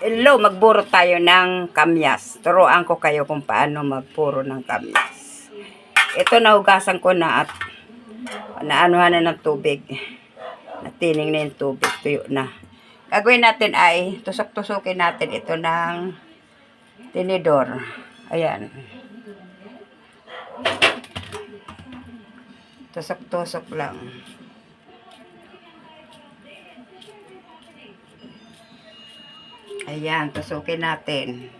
Hello, magburo tayo ng kamyas. Turuan ko kayo kung paano magpuro ng kamyas. Ito, nahugasan ko na at naanuhan na ng tubig. Natining na yung tubig, tuyo na. Gagawin natin ay tusok-tusukin natin ito ng tinidor. Ayan. Tusok-tusok lang. Ayan, tusukin natin.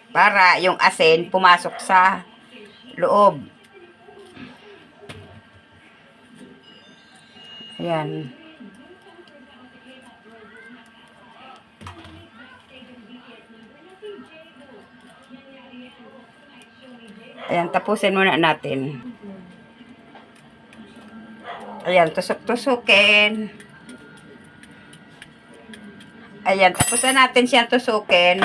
Para yung asin pumasok sa loob. Ayan. Ayan, tapusin muna natin. Ayan, tusok-tusukin. Ayan, tapos na natin siya tusukin.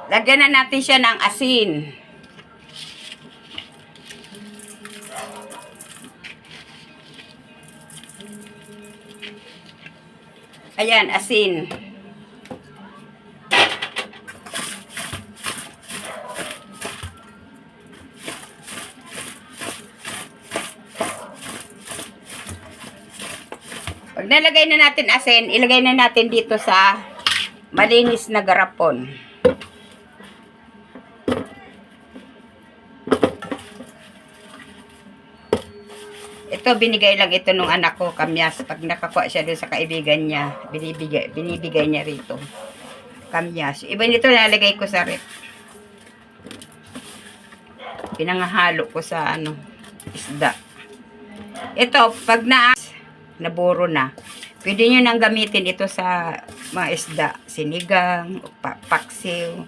Lagyan na natin siya ng asin. Ayan, asin. Pag nalagay na natin asin, ilagay na natin dito sa malinis na garapon. Ito, binigay lang ito nung anak ko, kamyas. Pag nakakuha siya doon sa kaibigan niya, binibigay niya rito. Kamyas. Iba nito nalagay ko sa rep. Pinangahalo ko sa isda. Ito, pag naburo na, pwede nyo nang gamitin ito sa mga isda. Sinigang, paksiw.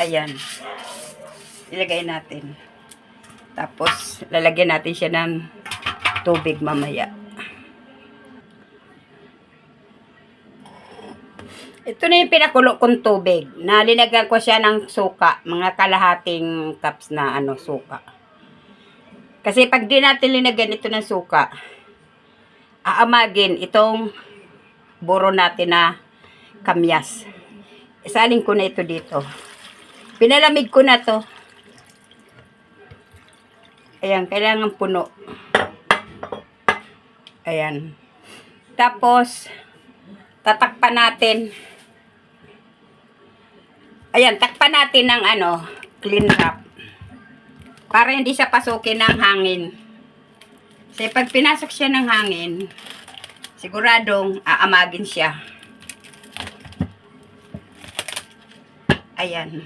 Ayan. Ilagay natin. Tapos, lalagyan natin siya ng tubig mamaya. Ito na yung pinakulo kong tubig. Nalinagyan ko siya ng suka. Mga kalahating cups na suka. Kasi pag di natin linagyan ito ng suka, aamagin itong buro natin na kamyas. Isalin ko na ito dito. Pinalamig ko na to. Ayan, kailangan puno. Ayan. Tapos, tatakpan natin. Ayan, takpan natin ng clean wrap. Para hindi siya pasukin ng hangin. Kasi pag pinasok siya ng hangin, siguradong aamagin siya. Ayan.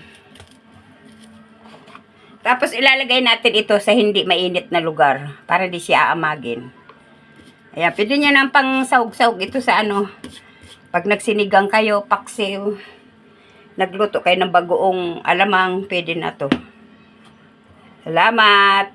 Tapos ilalagay natin ito sa hindi mainit na lugar para di siya aamagin. Ayan, pwede nyo nang pang sahog-sahog ito sa pag nagsinigang kayo, paksiw, nagluto kayo ng bagoong alamang, pwede na to. Salamat!